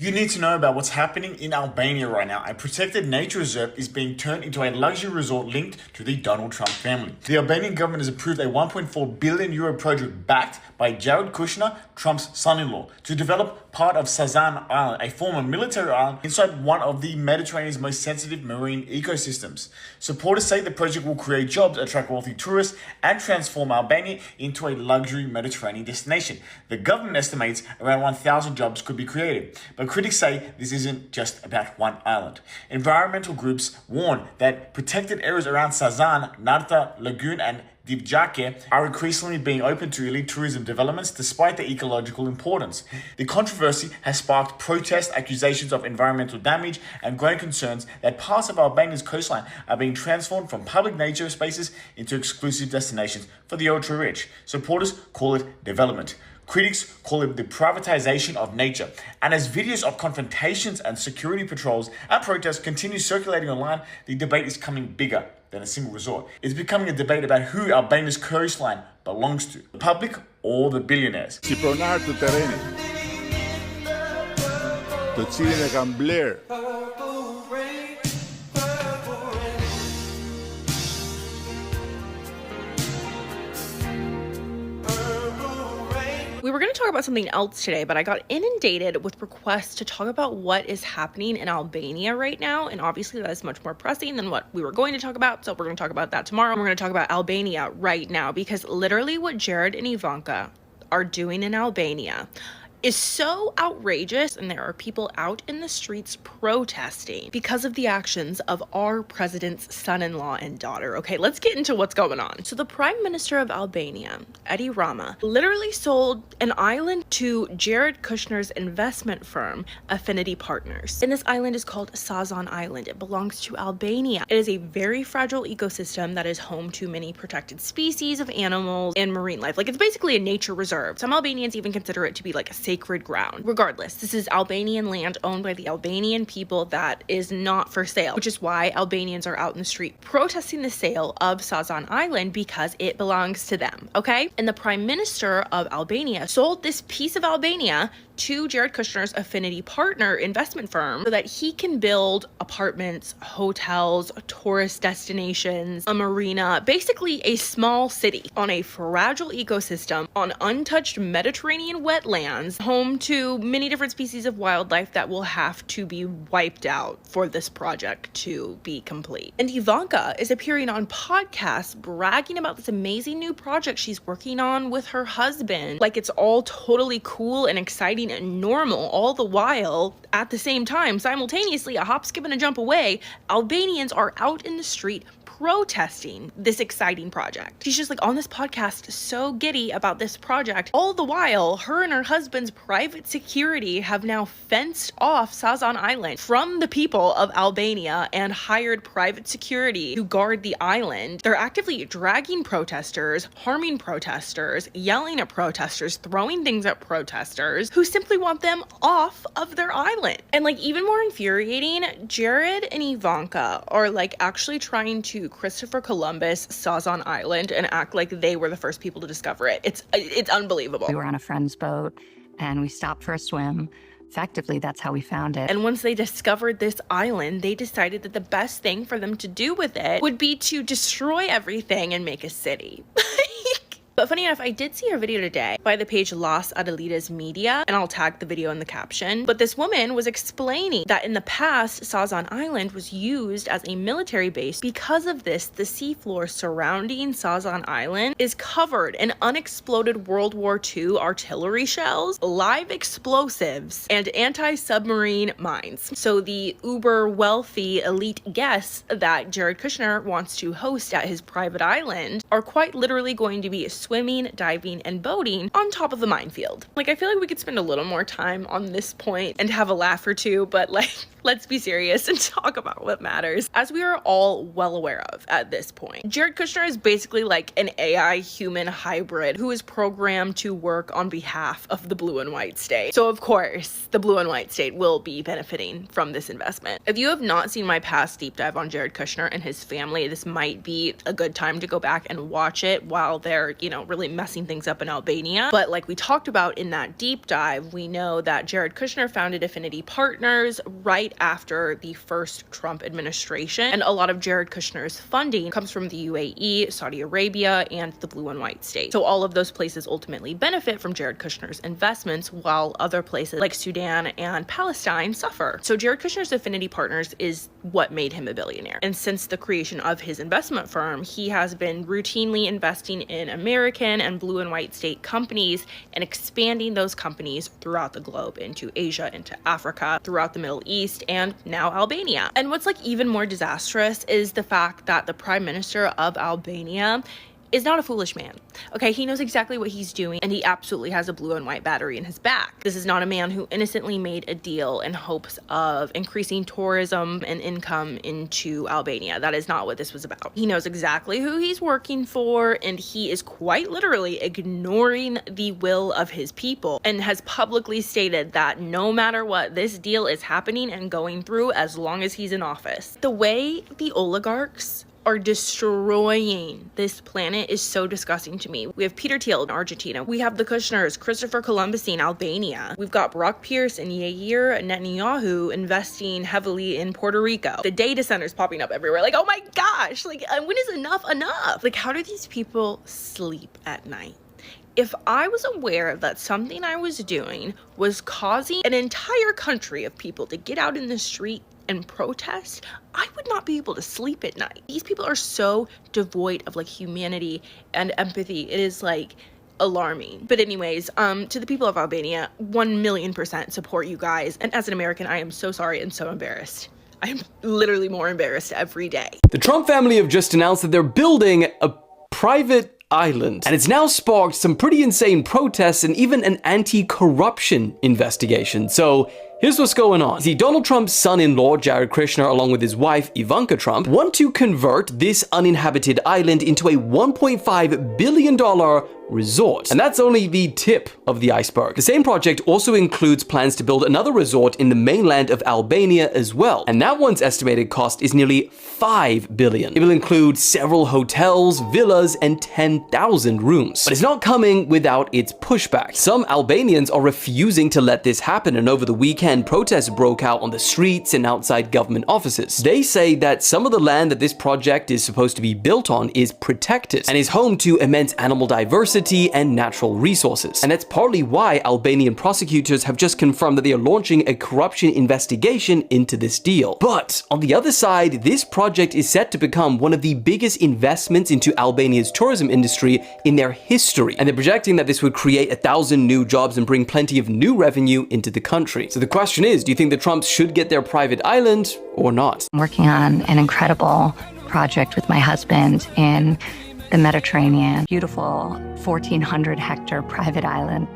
You need to know about what's happening in Albania right now. A protected nature reserve is being turned into a luxury resort linked to the Donald Trump family. The Albanian government has approved a 1.4 billion euro project backed by Jared Kushner, Trump's son-in-law, to develop part of Sazan Island, a former military island inside one of the Mediterranean's most sensitive marine ecosystems. Supporters say the project will create jobs, attract wealthy tourists, and transform Albania into a luxury Mediterranean destination. The government estimates around 1,000 jobs could be created, but critics say this isn't just about one island. Environmental groups warn that protected areas around Sazan, Narta, Lagoon, and Divjake are increasingly being open to elite tourism developments despite their ecological importance. The controversy has sparked protest, accusations of environmental damage, and growing concerns that parts of Albania's coastline are being transformed from public nature spaces into exclusive destinations for the ultra-rich. Supporters call it development. Critics call it the privatization of nature. And as videos of confrontations and security patrols and protests continue circulating online, the debate is coming bigger than a single resort. It's becoming a debate about who Albania's coastline belongs to, the public or the billionaires. Si pronar të terrenit, të cilin e kanë blerë We were going to talk about something else today, but I got inundated with requests to talk about what is happening in Albania right now. And obviously that is much more pressing than what we were going to talk about. So we're going to talk about that tomorrow. We're going to talk about Albania right now, because literally what Jared and Ivanka are doing in Albania is so outrageous, and there are people out in the streets protesting because of the actions of our president's son-in-law and daughter. Okay, let's get into what's going on. So the Prime Minister of Albania, Edi Rama, literally sold an island to Jared Kushner's investment firm, Affinity Partners. And this island is called Sazan Island. It belongs to Albania. It is a very fragile ecosystem that is home to many protected species of animals and marine life. Like, it's basically a nature reserve. Some Albanians even consider it to be like a sacred ground. Regardless, this is Albanian land owned by the Albanian people that is not for sale, which is why Albanians are out in the street protesting the sale of Sazan Island, because it belongs to them, okay? And the Prime Minister of Albania sold this piece of Albania to Jared Kushner's Affinity Partner investment firm so that he can build apartments, hotels, tourist destinations, a marina, basically a small city on a fragile ecosystem on untouched Mediterranean wetlands, home to many different species of wildlife that will have to be wiped out for this project to be complete. And Ivanka is appearing on podcasts bragging about this amazing new project she's working on with her husband. Like, it's all totally cool and exciting and normal, all the while, at the same time, simultaneously, a hop, skip, and a jump away, Albanians are out in the street protesting this exciting project. She's just like on this podcast so giddy about this project. All the while, her and her husband's private security have now fenced off Sazan Island from the people of Albania and hired private security to guard the island. They're actively dragging protesters, harming protesters, yelling at protesters, throwing things at protesters who simply want them off of their island. And like, even more infuriating, Jared and Ivanka are like actually trying to Christopher Columbus Sazan Island and act like they were the first people to discover it. It's unbelievable. We were on a friend's boat and we stopped for a swim. Effectively, that's how we found it. And once they discovered this island, they decided that the best thing for them to do with it would be to destroy everything and make a city. But funny enough, I did see a video today by the page Las Adelitas Media, and I'll tag the video in the caption. But this woman was explaining that in the past, Sazan Island was used as a military base. Because of this, the seafloor surrounding Sazan Island is covered in unexploded World War II artillery shells, live explosives, and anti-submarine mines. So the uber wealthy elite guests that Jared Kushner wants to host at his private island are quite literally going to be swimming, diving, and boating on top of the minefield. Like, I feel like we could spend a little more time on this point and have a laugh or two, but like, Let's be serious and talk about what matters. As we are all well aware of at this point, Jared Kushner is basically like an AI human hybrid who is programmed to work on behalf of the blue and white state. So of course, the blue and white state will be benefiting from this investment. If you have not seen my past deep dive on Jared Kushner and his family, this might be a good time to go back and watch it while they're, really messing things up in Albania. But like we talked about in that deep dive, we know that Jared Kushner founded Affinity Partners right after the first Trump administration. And a lot of Jared Kushner's funding comes from the UAE, Saudi Arabia, and the blue and white state. So all of those places ultimately benefit from Jared Kushner's investments, while other places like Sudan and Palestine suffer. So Jared Kushner's Affinity Partners is what made him a billionaire. And since the creation of his investment firm, he has been routinely investing in American and blue and white state companies and expanding those companies throughout the globe, into Asia, into Africa, throughout the Middle East, and now Albania. And what's even more disastrous is the fact that the Prime Minister of Albania is not a foolish man. Okay, he knows exactly what he's doing, and he absolutely has a blue and white battery in his back. This is not a man who innocently made a deal in hopes of increasing tourism and income into Albania. That is not what this was about. He knows exactly who he's working for, and he is quite literally ignoring the will of his people, and has publicly stated that no matter what, this deal is happening and going through as long as he's in office. The way the oligarchs are destroying this planet is so disgusting to me. We have Peter Thiel in Argentina. We have the Kushners, Christopher Columbus in Albania. We've got Brock Pierce and Yair Netanyahu investing heavily in Puerto Rico. The data centers popping up everywhere. Oh my gosh, when is enough enough? How do these people sleep at night? If I was aware that something I was doing was causing an entire country of people to get out in the street and protest, I would not be able to sleep at night. These people are so devoid of humanity and empathy. It is alarming. But anyways, to the people of Albania, 1,000,000% support you guys. And as an American, I am so sorry and so embarrassed. I am literally more embarrassed every day. The Trump family have just announced that they're building a private island, and it's now sparked some pretty insane protests and even an anti-corruption investigation. So here's what's going on. See, Donald Trump's son-in-law, Jared Kushner, along with his wife, Ivanka Trump, want to convert this uninhabited island into a $1.5 billion resort. And that's only the tip of the iceberg. The same project also includes plans to build another resort in the mainland of Albania as well. And that one's estimated cost is nearly $5 billion. It will include several hotels, villas, and 10,000 rooms. But it's not coming without its pushback. Some Albanians are refusing to let this happen, and over the weekend, protests broke out on the streets and outside government offices. They say that some of the land that this project is supposed to be built on is protected and is home to immense animal diversity and natural resources. And that's partly why Albanian prosecutors have just confirmed that they are launching a corruption investigation into this deal. But on the other side, this project is set to become one of the biggest investments into Albania's tourism industry in their history. And they're projecting that this would create 1,000 new jobs and bring plenty of new revenue into the country. So the question is, do you think the Trumps should get their private island or not? I'm working on an incredible project with my husband in the Mediterranean. Beautiful 1,400 hectare private island.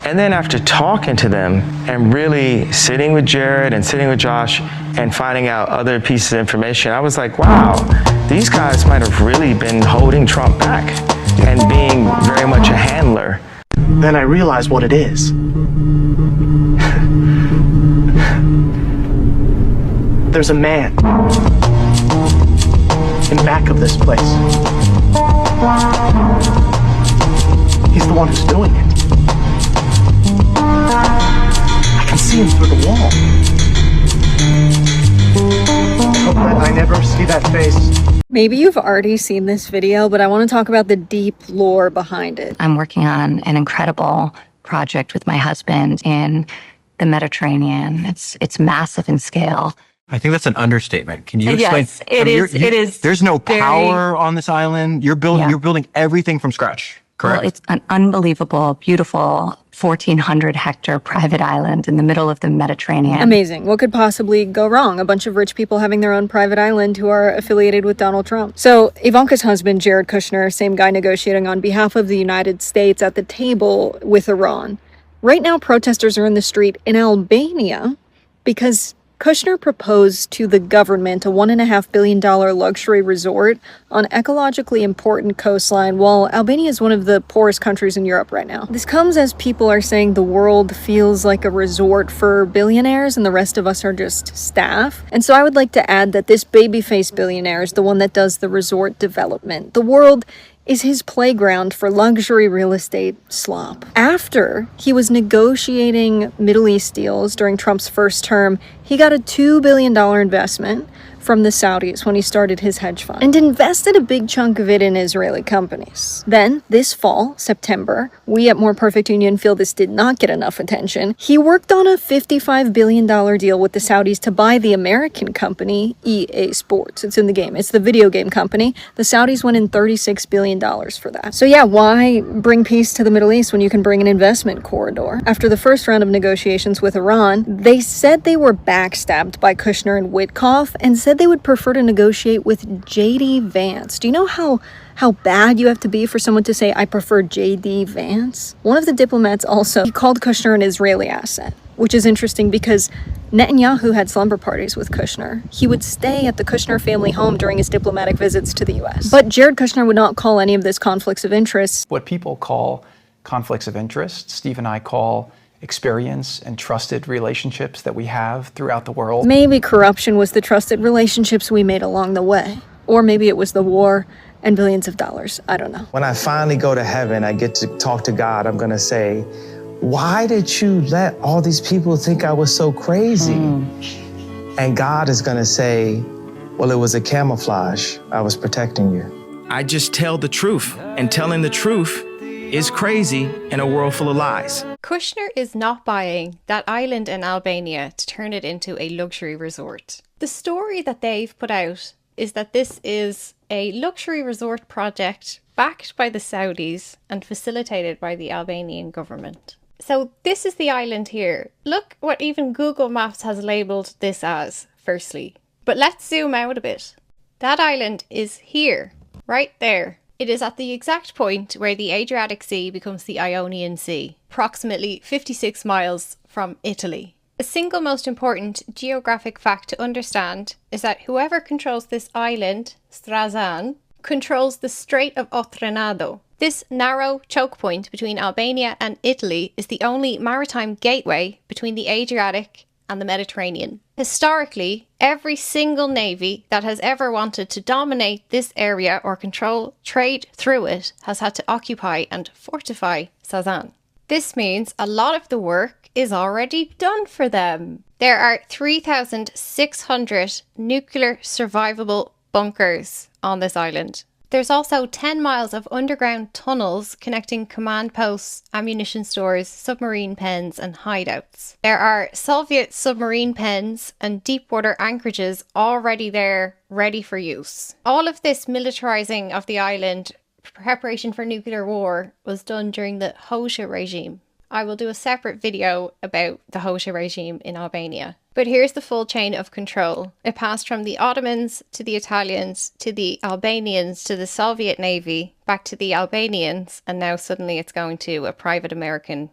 And then after talking to them and really sitting with Jared and sitting with Josh and finding out other pieces of information, I was like, wow, these guys might have really been holding Trump back and being very much a handler. Then I realized what it is. There's a man in back of this place. He's the one who's doing it. I can see him through the wall. I hope that I never see that face. Maybe you've already seen this video, but I want to talk about the deep lore behind it. I'm working on an incredible project with my husband in the Mediterranean. It's massive in scale. I think that's an understatement. Can you explain? Yes, it is. There's no power on this island. You're building everything from scratch. Correct. Well, it's an unbelievable, beautiful 1,400 hectare private island in the middle of the Mediterranean. Amazing. What could possibly go wrong? A bunch of rich people having their own private island who are affiliated with Donald Trump. So Ivanka's husband, Jared Kushner, same guy negotiating on behalf of the United States at the table with Iran. Right now, protesters are in the street in Albania because Kushner proposed to the government a $1.5 billion luxury resort on ecologically important coastline, while Albania is one of the poorest countries in Europe right now. This comes as people are saying the world feels like a resort for billionaires and the rest of us are just staff. And so I would like to add that this babyface billionaire is the one that does the resort development. The world is his playground for luxury real estate slop. After he was negotiating Middle East deals during Trump's first term, he got a $2 billion investment from the Saudis when he started his hedge fund and invested a big chunk of it in Israeli companies. Then, this fall, September, we at More Perfect Union feel this did not get enough attention. He worked on a $55 billion deal with the Saudis to buy the American company EA Sports. It's in the game. It's the video game company. The Saudis went in $36 billion for that. So yeah, why bring peace to the Middle East when you can bring an investment corridor? After the first round of negotiations with Iran, they said they were backstabbed by Kushner and Witkoff and said they would prefer to negotiate with J.D. Vance. Do you know how bad you have to be for someone to say, I prefer J.D. Vance? One of the diplomats also, he called Kushner an Israeli asset, which is interesting because Netanyahu had slumber parties with Kushner. He would stay at the Kushner family home during his diplomatic visits to the U.S. But Jared Kushner would not call any of this conflicts of interest. What people call conflicts of interest, Steve and I call experience and trusted relationships that we have throughout the world. Maybe corruption was the trusted relationships we made along the way. Or maybe it was the war and billions of dollars. I don't know. When I finally go to heaven, I get to talk to God. I'm going to say, why did you let all these people think I was so crazy? And God is going to say, well, it was a camouflage. I was protecting you. I just tell the truth, and telling the truth is crazy in a world full of lies. Kushner is not buying that island in Albania to turn it into a luxury resort. The story that they've put out is that this is a luxury resort project backed by the Saudis and facilitated by the Albanian government. So this is the island here. Look what even Google Maps has labelled this as, firstly. But let's zoom out a bit. That island is here, right there. It is at the exact point where the Adriatic Sea becomes the Ionian Sea, approximately 56 miles from Italy. A single most important geographic fact to understand is that whoever controls this island, Strazan, controls the Strait of Otranado. This narrow choke point between Albania and Italy is the only maritime gateway between the Adriatic and the Mediterranean. Historically, every single navy that has ever wanted to dominate this area or control trade through it has had to occupy and fortify Sazan. This means a lot of the work is already done for them. There are 3,600 nuclear survivable bunkers on this island. There's also 10 miles of underground tunnels connecting command posts, ammunition stores, submarine pens and hideouts. There are Soviet submarine pens and deep water anchorages already there, ready for use. All of this militarizing of the island, preparation for nuclear war, was done during the Hoxha regime. I will do a separate video about the Hoxha regime in Albania. But here's the full chain of control. It passed from the Ottomans to the Italians to the Albanians to the Soviet Navy, back to the Albanians, and now suddenly it's going to a private American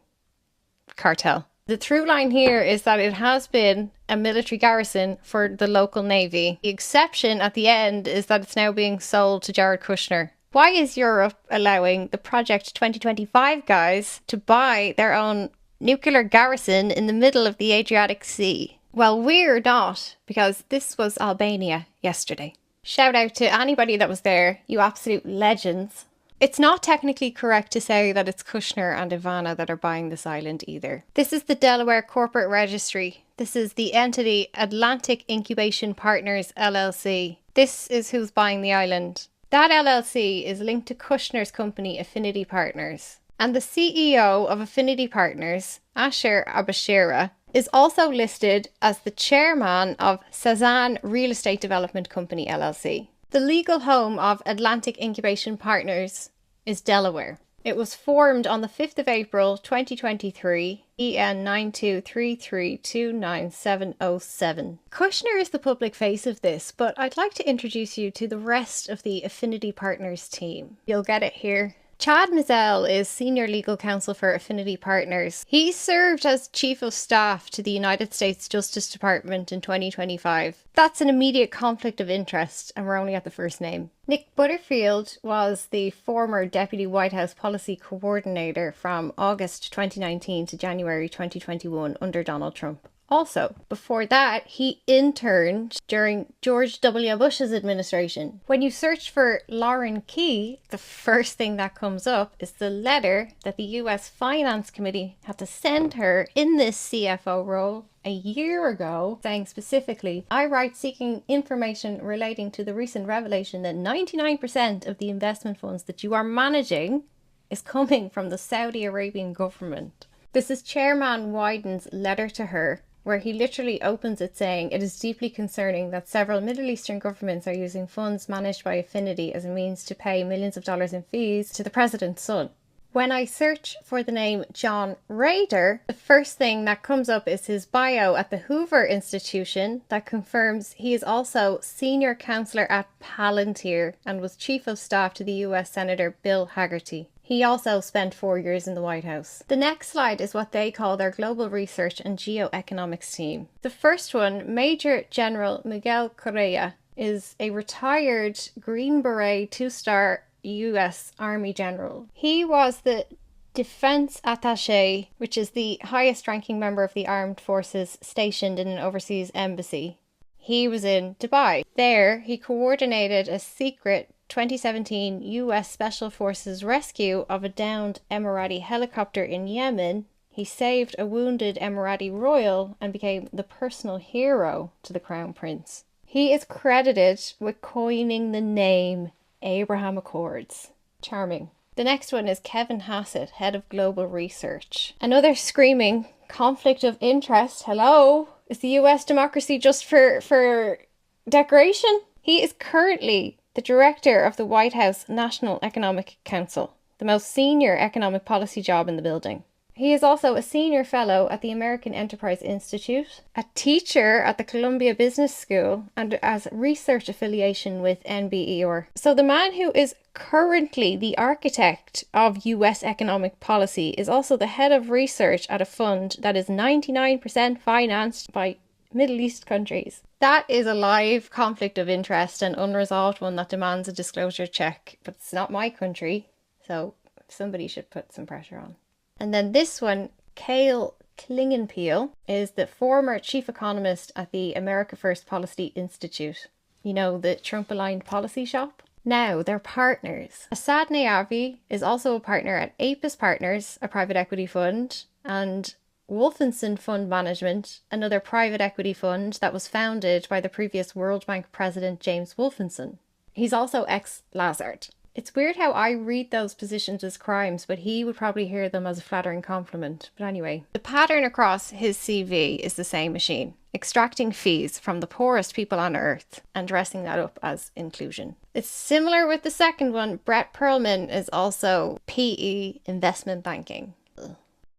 cartel. The through line here is that it has been a military garrison for the local navy. The exception at the end is that it's now being sold to Jared Kushner. Why is Europe allowing the Project 2025 guys to buy their own nuclear garrison in the middle of the Adriatic Sea? Well, we're not, because this was Albania yesterday. Shout out to anybody that was there, you absolute legends. It's not technically correct to say that it's Kushner and Ivana that are buying this island either. This is the Delaware Corporate Registry. This is the entity Atlantic Incubation Partners LLC. This is who's buying the island. That LLC is linked to Kushner's company Affinity Partners. And the CEO of Affinity Partners, Asher Abashira, is also listed as the chairman of Sazan Real Estate Development Company LLC. The legal home of Atlantic Incubation Partners is Delaware. It was formed on the 5th of April 2023, EN 9233299707. Kushner is the public face of this, but I'd like to introduce you to the rest of the Affinity Partners team. You'll get it here. Chad Mizell is Senior Legal Counsel for Affinity Partners. He served as Chief of Staff to the United States Justice Department in 2025. That's an immediate conflict of interest, and we're only at the first name. Nick Butterfield was the former Deputy White House Policy Coordinator from August 2019 to January 2021 under Donald Trump. Also, before that, he interned during George W. Bush's administration. When you search for Lauren Key, the first thing that comes up is the letter that the US Finance Committee had to send her in this CFO role a year ago, saying specifically, I write seeking information relating to the recent revelation that 99% of the investment funds that you are managing is coming from the Saudi Arabian government. This is Chairman Wyden's letter to her, where he literally opens it saying, it is deeply concerning that several Middle Eastern governments are using funds managed by Affinity as a means to pay millions of dollars in fees to the president's son. When I search for the name John Rader, the first thing that comes up is his bio at the Hoover Institution that confirms he is also senior counselor at Palantir and was chief of staff to the US Senator Bill Hagerty. He also spent 4 years in the White House. The next slide is what they call their Global Research and Geoeconomics team. The first one, Major General Miguel Correa, is a retired Green Beret 2-star US Army general. He was the Defense Attaché, which is the highest ranking member of the armed forces stationed in an overseas embassy. He was in Dubai. There, he coordinated a secret 2017 US Special Forces rescue of a downed Emirati helicopter in Yemen. He saved a wounded Emirati royal and became the personal hero to the Crown Prince. He is credited with coining the name Abraham Accords. Charming. The next one is Kevin Hassett, Head of Global Research. Another screaming conflict of interest. Hello? Is the US democracy just for decoration? He is currently the director of the White House National Economic Council, the most senior economic policy job in the building. He is also a senior fellow at the American Enterprise Institute, a teacher at the Columbia Business School, and as research affiliation with NBER. So the man who is currently the architect of US economic policy is also the head of research at a fund that is 99% financed by Middle East countries. That is a live conflict of interest, an unresolved one that demands a disclosure check, but it's not my country, so somebody should put some pressure on. And then this one, Cale Klingenpeel, is the former chief economist at the America First Policy Institute. You know, the Trump-aligned policy shop? Now, they're partners. Asad Nayavi is also a partner at Apis Partners, a private equity fund, and Wolfenson Fund Management, another private equity fund that was founded by the previous World Bank president James Wolfenson. He's also ex-Lazard. It's weird how I read those positions as crimes, but he would probably hear them as a flattering compliment. But anyway, the pattern across his CV is the same machine, extracting fees from the poorest people on earth and dressing that up as inclusion. It's similar with the second one. Brett Perlman is also PE investment banking.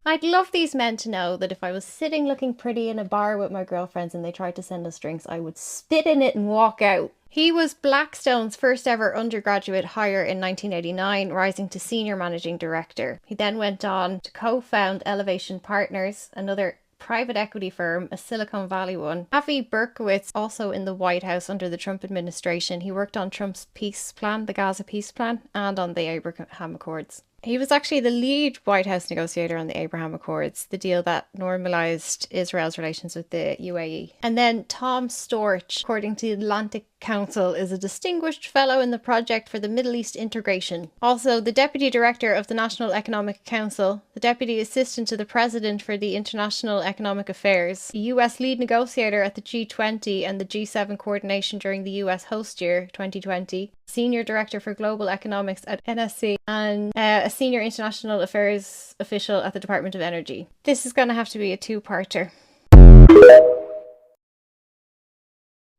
I'd love these men to know that if I was sitting looking pretty in a bar with my girlfriends and they tried to send us drinks, I would spit in it and walk out. He was Blackstone's first ever undergraduate hire in 1989, rising to senior managing director. He then went on to co-found Elevation Partners, another private equity firm, a Silicon Valley one. Avi Berkowitz, also in the White House under the Trump administration. He worked on Trump's peace plan, the Gaza peace plan, and on the Abraham Accords. He was actually the lead White House negotiator on the Abraham Accords, the deal that normalised Israel's relations with the UAE. And then Tom Storch, according to the Atlantic Council, is a distinguished fellow in the project for the Middle East integration. Also, the deputy director of the National Economic Council, the deputy assistant to the president for the International Economic Affairs, the US lead negotiator at the G20 and the G7 coordination during the US host year 2020, senior director for global economics at NSC, and a senior international affairs official at the Department of Energy. This is going to have to be a two-parter.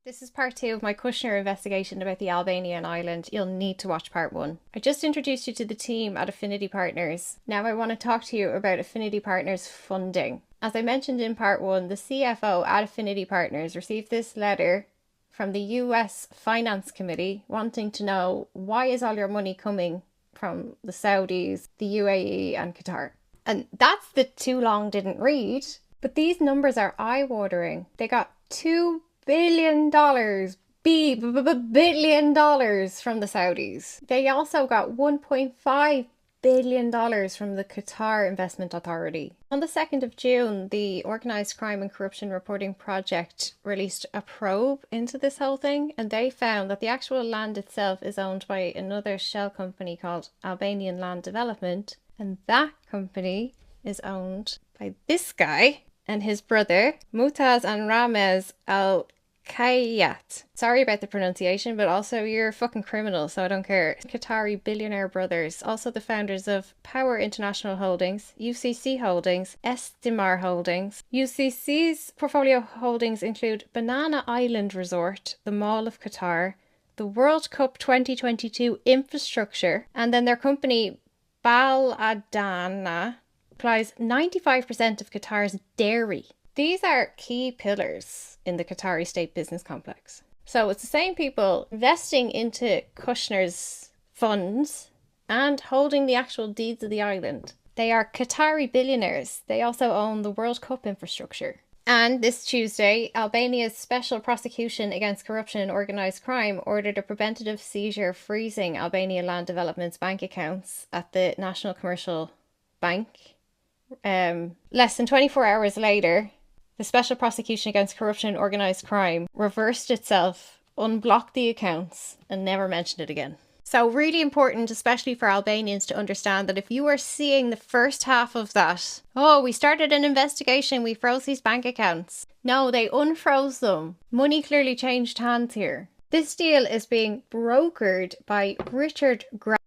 This is part 2 of my Kushner investigation about the Albanian island. You'll need to watch part 1. I just introduced you to the team at Affinity Partners. Now I want to talk to you about Affinity Partners funding. As I mentioned in part 1, the CFO at Affinity Partners received this letter from the US Finance Committee wanting to know, why is all your money coming from the Saudis, the UAE and Qatar? And that's the too long didn't read. But these numbers are eye-watering. They got $2 billion, billion dollars from the Saudis. They also got $1.5 billion from the Qatar Investment Authority. On the 2nd of June, the Organised Crime and Corruption Reporting Project released a probe into this whole thing, and they found that the actual land itself is owned by another shell company called Albanian Land Development, and that company is owned by this guy and his brother, Mutaz and Ramez Al Kayat. Sorry about the pronunciation, but also you're a fucking criminal, so I don't care. Qatari billionaire brothers, also the founders of Power International Holdings, UCC Holdings, Estimar Holdings. UCC's portfolio holdings include Banana Island Resort, the Mall of Qatar, the World Cup 2022 infrastructure, and then their company Bal Adana supplies 95% of Qatar's dairy. These are key pillars in the Qatari state business complex. So it's the same people investing into Kushner's funds and holding the actual deeds of the island. They are Qatari billionaires. They also own the World Cup infrastructure. And this Tuesday, Albania's Special Prosecution Against Corruption and Organised Crime ordered a preventative seizure freezing Albania Land Development's bank accounts at the National Commercial Bank. Less than 24 hours later, the Special Prosecution Against Corruption and Organised Crime reversed itself, unblocked the accounts, and never mentioned it again. So really important, especially for Albanians, to understand that if you are seeing the first half of that, oh, we started an investigation, we froze these bank accounts. No, they unfroze them. Money clearly changed hands here. This deal is being brokered by Richard Grant,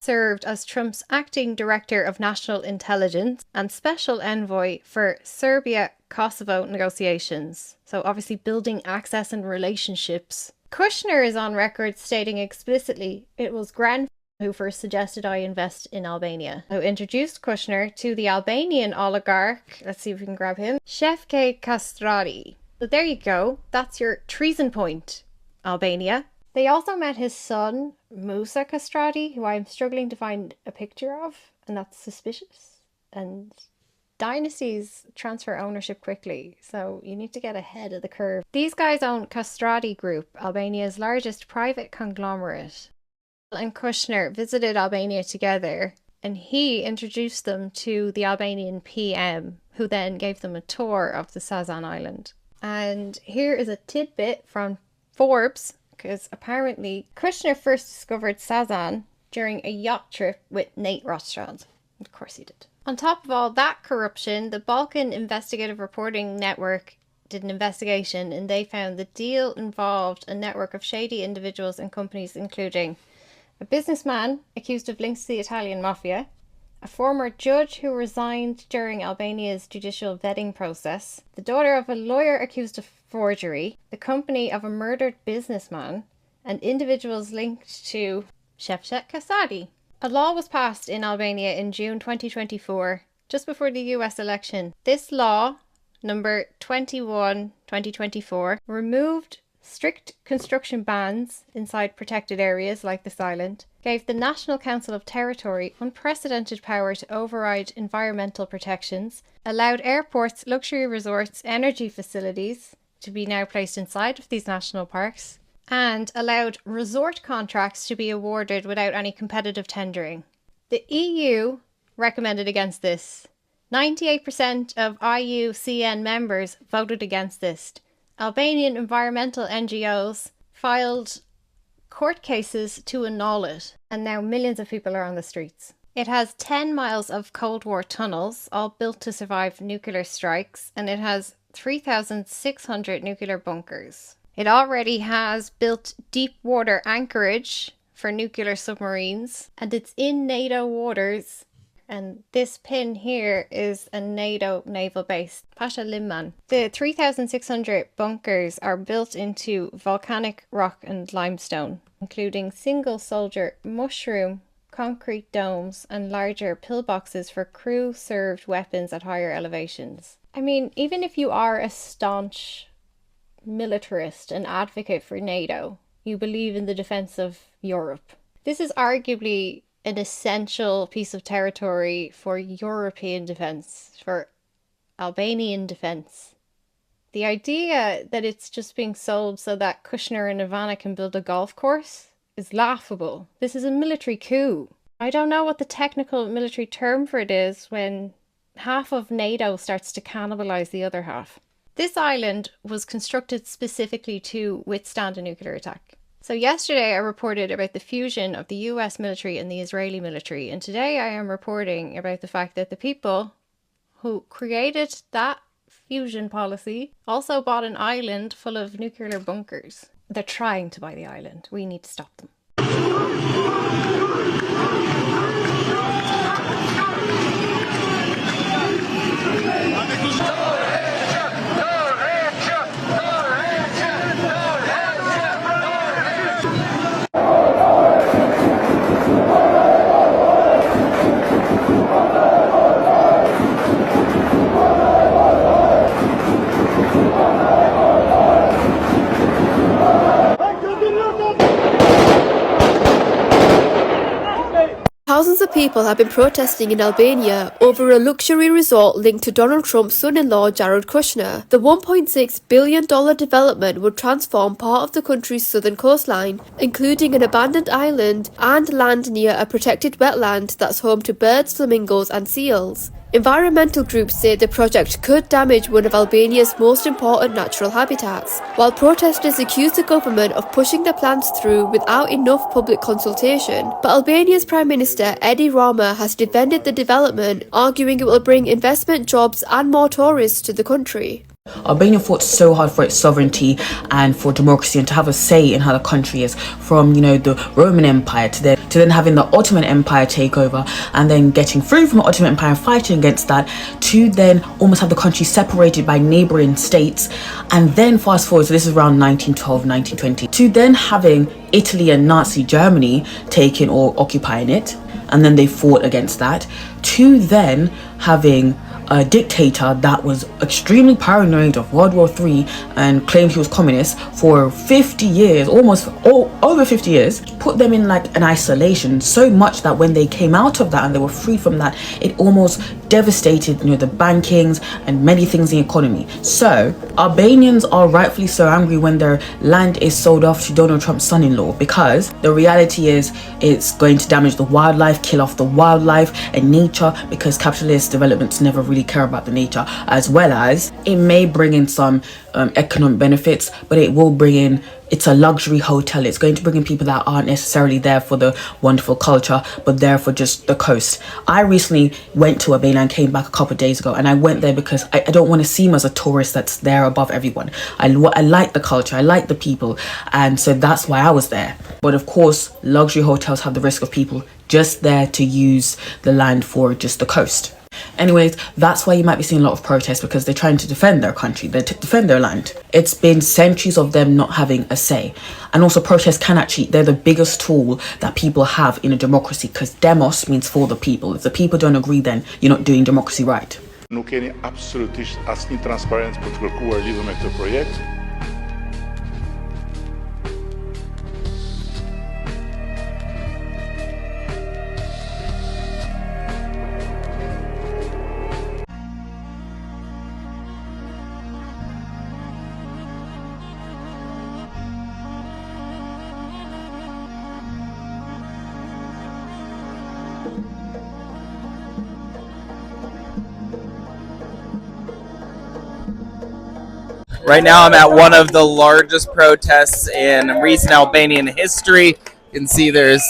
served as Trump's acting director of national intelligence and special envoy for Serbia-Kosovo negotiations. So obviously building access and relationships. Kushner is on record stating explicitly it was Grant who first suggested I invest in Albania, who introduced Kushner to the Albanian oligarch, let's see if we can grab him, Shefke Kastrati. So there you go, that's your treason point, Albania. They also met his son, Musa Kastrati, who I'm struggling to find a picture of, and that's suspicious. And dynasties transfer ownership quickly, so you need to get ahead of the curve. These guys own Kastrati Group, Albania's largest private conglomerate. And Kushner visited Albania together, and he introduced them to the Albanian PM, who then gave them a tour of the Sazan Island. And here is a tidbit from Forbes, because apparently Kushner first discovered Sazan during a yacht trip with Nate Rothschild. Of course he did. On top of all that corruption, the Balkan Investigative Reporting Network did an investigation, and they found the deal involved a network of shady individuals and companies, including a businessman accused of links to the Italian mafia, a former judge who resigned during Albania's judicial vetting process, the daughter of a lawyer accused of forgery, the company of a murdered businessman, and individuals linked to Shefket Kasadi. A law was passed in Albania in June 2024, just before the US election. This law, number 21/2024, removed strict construction bans inside protected areas like this island, gave the National Council of Territory unprecedented power to override environmental protections, allowed airports, luxury resorts, energy facilities to be now placed inside of these national parks, and allowed resort contracts to be awarded without any competitive tendering. The EU recommended against this. 98% of IUCN members voted against this. Albanian environmental NGOs filed court cases to annul it, and now millions of people are on the streets. It has 10 miles of Cold War tunnels, all built to survive nuclear strikes, and it has 3,600 nuclear bunkers. It already has built deep water anchorage for nuclear submarines, and it's in NATO waters And this pin here is a NATO naval base, Pasha Liman. The 3,600 bunkers are built into volcanic rock and limestone, including single soldier mushroom, concrete domes, and larger pillboxes for crew-served weapons at higher elevations. I mean, even if you are a staunch militarist and advocate for NATO, you believe in the defense of Europe. This is arguably an essential piece of territory for European defense, for Albanian defense. The idea that it's just being sold so that Kushner and Ivana can build a golf course is laughable. This is a military coup. I don't know what the technical military term for it is when half of NATO starts to cannibalize the other half. This island was constructed specifically to withstand a nuclear attack. So yesterday I reported about the fusion of the US military and the Israeli military, and today I am reporting about the fact that the people who created that fusion policy also bought an island full of nuclear bunkers. They're trying to buy the island. We need to stop them. Thousands of people have been protesting in Albania over a luxury resort linked to Donald Trump's son-in-law Jared Kushner. The $1.6 billion development would transform part of the country's southern coastline, including an abandoned island and land near a protected wetland that's home to birds, flamingos and seals. Environmental groups say the project could damage one of Albania's most important natural habitats, while protesters accuse the government of pushing the plans through without enough public consultation. But Albania's Prime Minister Edi Rama has defended the development, arguing it will bring investment, jobs and more tourists to the country. Albania fought so hard for its sovereignty and for democracy and to have a say in how the country is, from the Roman Empire to then having the Ottoman Empire take over and then getting free from the Ottoman Empire and fighting against that, to then almost have the country separated by neighbouring states, and then fast forward, so this is around 1912, 1920, to then having Italy and Nazi Germany taking or occupying it, and then they fought against that, to then having a dictator that was extremely paranoid of World War III and claimed he was communist for 50 years, over 50 years, put them in like an isolation, so much that when they came out of that and they were free from that, it almost devastated the bankings and many things in the economy. So Albanians are rightfully so angry when their land is sold off to Donald Trump's son-in-law, because the reality is it's going to damage the wildlife, kill off the wildlife and nature, because capitalist developments never really care about the nature, as well as it may bring in some economic benefits, but it will bring in, it's a luxury hotel. It's going to bring in people that aren't necessarily there for the wonderful culture, but there for just the coast. I recently went to Albania and came back a couple of days ago, and I went there because I don't want to seem as a tourist that's there above everyone. I like the culture, I like the people, and so that's why I was there. But of course, luxury hotels have the risk of people just there to use the land for just the coast. Anyways, that's why you might be seeing a lot of protests, because they're trying to defend their country, they defend their land. It's been centuries of them not having a say. And also protests they're the biggest tool that people have in a democracy, because demos means for the people. If the people don't agree, then you're not doing democracy right. Nuk keni absolutisht asnjë transparencë për të kërkuar lidhur me këtë projekt. Right now I'm at one of the largest protests in recent Albanian history. You can see there's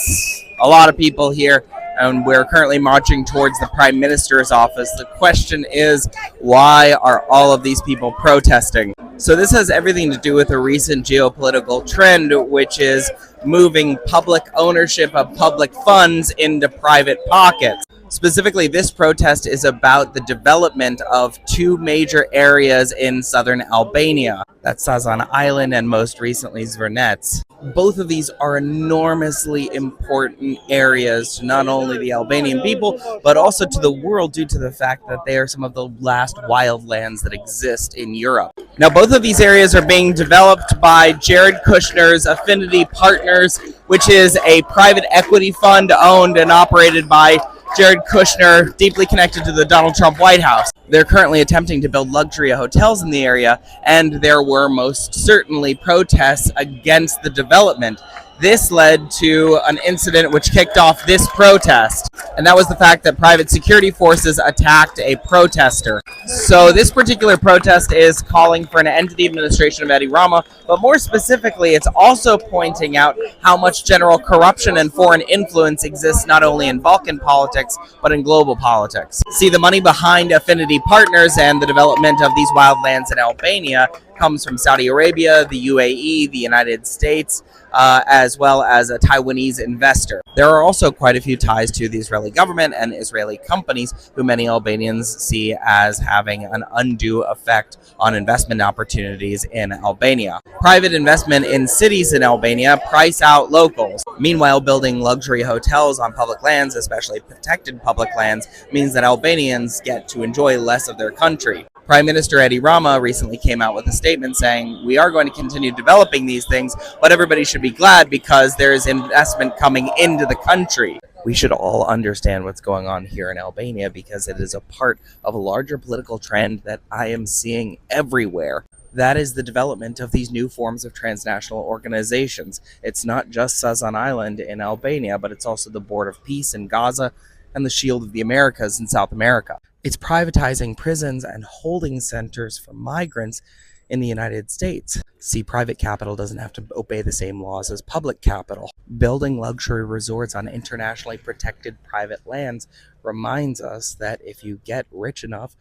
a lot of people here, and we're currently marching towards the Prime Minister's office. The question is, why are all of these people protesting? So this has everything to do with a recent geopolitical trend, which is moving public ownership of public funds into private pockets. Specifically, this protest is about the development of two major areas in southern Albania. That's Sazan Island and most recently Zvernets. Both of these are enormously important areas to not only the Albanian people, but also to the world due to the fact that they are some of the last wildlands that exist in Europe. Now, both of these areas are being developed by Jared Kushner's Affinity Partners, which is a private equity fund owned and operated by Jared Kushner, deeply connected to the Donald Trump White House. They're currently attempting to build luxury hotels in the area, and there were most certainly protests against the development. This led to an incident which kicked off this protest, and that was the fact that private security forces attacked a protester. So this particular protest is calling for an end to the administration of Edi Rama, but more specifically, it's also pointing out how much general corruption and foreign influence exists not only in Balkan politics, but in global politics. See, the money behind Affinity Partners and the development of these wildlands in Albania comes from Saudi Arabia, the UAE, the United States, as well as a Taiwanese investor. There are also quite a few ties to the Israeli government and Israeli companies who many Albanians see as having an undue effect on investment opportunities in Albania. Private investment in cities in Albania price out locals. Meanwhile, building luxury hotels on public lands, especially protected public lands, means that Albanians get to enjoy less of their country. Prime Minister Edi Rama recently came out with a statement saying, we are going to continue developing these things, but everybody should be glad because there is investment coming into the country. We should all understand what's going on here in Albania because it is a part of a larger political trend that I am seeing everywhere. That is the development of these new forms of transnational organizations. It's not just Sazan Island in Albania, but it's also the Board of Peace in Gaza and the Shield of the Americas in South America. It's privatizing prisons and holding centers for migrants in the United States. See, private capital doesn't have to obey the same laws as public capital. Building luxury resorts on internationally protected private lands reminds us that if you get rich enough,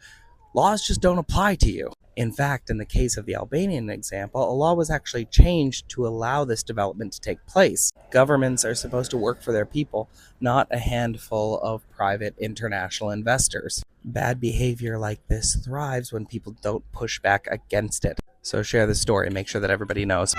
laws just don't apply to you. In fact, in the case of the Albanian example, a law was actually changed to allow this development to take place. Governments are supposed to work for their people, not a handful of private international investors. Bad behavior like this thrives when people don't push back against it. So share the story and make sure that everybody knows.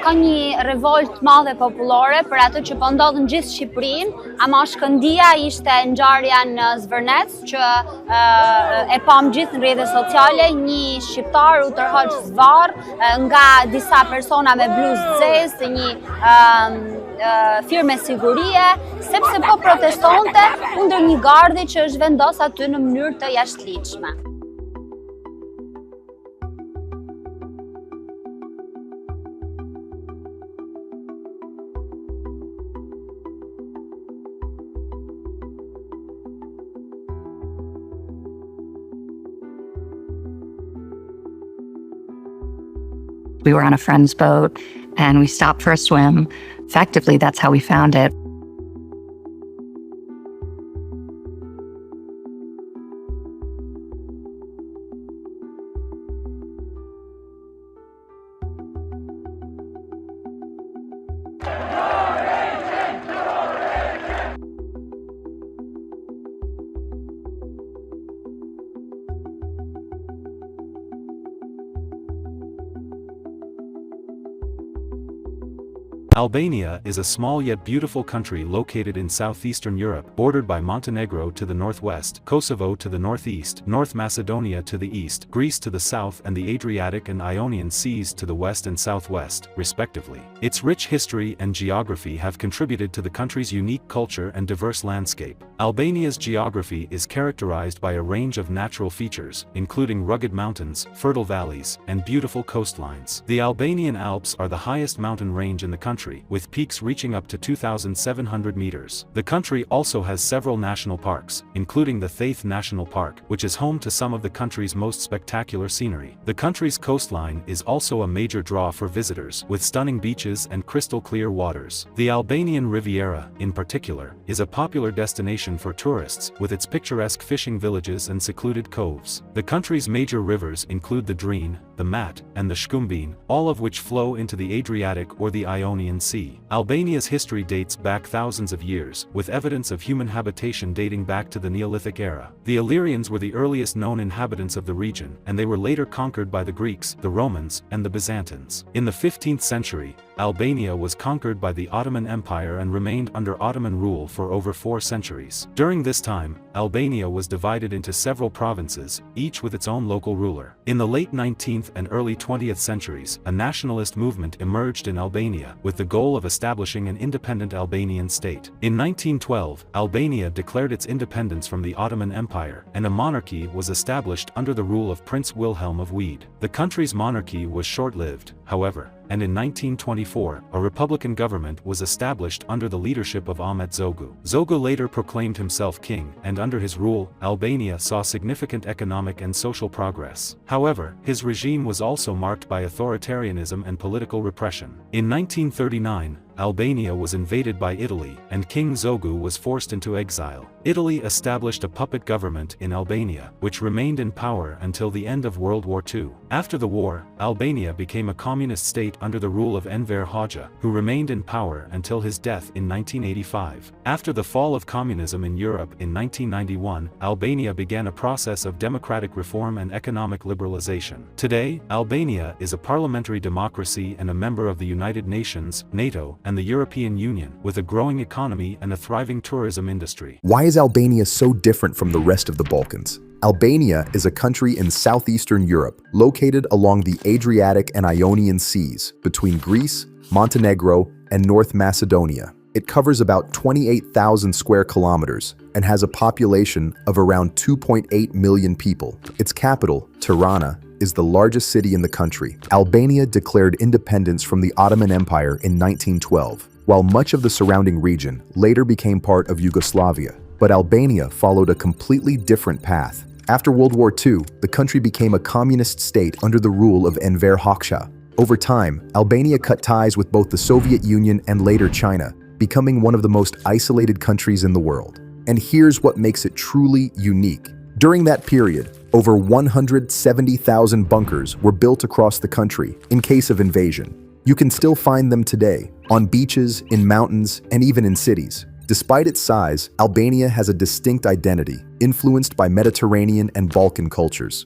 Ka një revolt madhe popullore për atë që po ndodh në gjithë Shqipërinë, ama shkëndija ishte ngjarja në Zvernec që e pam gjithë në rrjetet sociale, një shqiptar u tërhoq zvarr nga disa persona me bluzë zezë, një firme sigurie, sepse po protestonte kundër një gardi që është vendos aty në mënyrë të jashtëligjshme. We were on a friend's boat and we stopped for a swim. Effectively, that's how we found it. Albania is a small yet beautiful country located in southeastern Europe, bordered by Montenegro to the northwest, Kosovo to the northeast, North Macedonia to the east, Greece to the south, and the Adriatic and Ionian Seas to the west and southwest, respectively. Its rich history and geography have contributed to the country's unique culture and diverse landscape. Albania's geography is characterized by a range of natural features, including rugged mountains, fertile valleys, and beautiful coastlines. The Albanian Alps are the highest mountain range in the country, with peaks reaching up to 2,700 meters. The country also has several national parks, including the Theth National Park, which is home to some of the country's most spectacular scenery. The country's coastline is also a major draw for visitors, with stunning beaches and crystal-clear waters. The Albanian Riviera, in particular, is a popular destination for tourists, with its picturesque fishing villages and secluded coves. The country's major rivers include the Drine, the Mat, and the Shkumbin, all of which flow into the Adriatic or the Ionian Sea. Albania's history dates back thousands of years, with evidence of human habitation dating back to the Neolithic era. The Illyrians were the earliest known inhabitants of the region, and they were later conquered by the Greeks, the Romans, and the Byzantines. In the 15th century, Albania was conquered by the Ottoman Empire and remained under Ottoman rule for over 4 centuries. During this time, Albania was divided into several provinces, each with its own local ruler. In the late 19th and early 20th centuries, a nationalist movement emerged in Albania, with the goal of establishing an independent Albanian state. In 1912, Albania declared its independence from the Ottoman Empire, and a monarchy was established under the rule of Prince Wilhelm of Wied. The country's monarchy was short-lived, however, and in 1924, a republican government was established under the leadership of Ahmet Zogu. Zogu later proclaimed himself king, and under his rule, Albania saw significant economic and social progress. However, his regime was also marked by authoritarianism and political repression. In 1939, Albania was invaded by Italy, and King Zogu was forced into exile. Italy established a puppet government in Albania, which remained in power until the end of World War II. After the war, Albania became a communist state under the rule of Enver Hoxha, who remained in power until his death in 1985. After the fall of communism in Europe in 1991, Albania began a process of democratic reform and economic liberalization. Today, Albania is a parliamentary democracy and a member of the United Nations, NATO, and the European Union, with a growing economy and a thriving tourism industry. Why is Albania so different from the rest of the Balkans? Albania is a country in southeastern Europe, located along the Adriatic and Ionian Seas, between Greece, Montenegro, and North Macedonia. It covers about 28,000 square kilometers and has a population of around 2.8 million people. Its capital, Tirana, is the largest city in the country. Albania declared independence from the Ottoman Empire in 1912, while much of the surrounding region later became part of Yugoslavia. But Albania followed a completely different path. After World War II, the country became a communist state under the rule of Enver Hoxha. Over time, Albania cut ties with both the Soviet Union and later China, becoming one of the most isolated countries in the world. And here's what makes it truly unique. During that period, over 170,000 bunkers were built across the country in case of invasion. You can still find them today, on beaches, in mountains, and even in cities. Despite its size, Albania has a distinct identity, influenced by Mediterranean and Balkan cultures.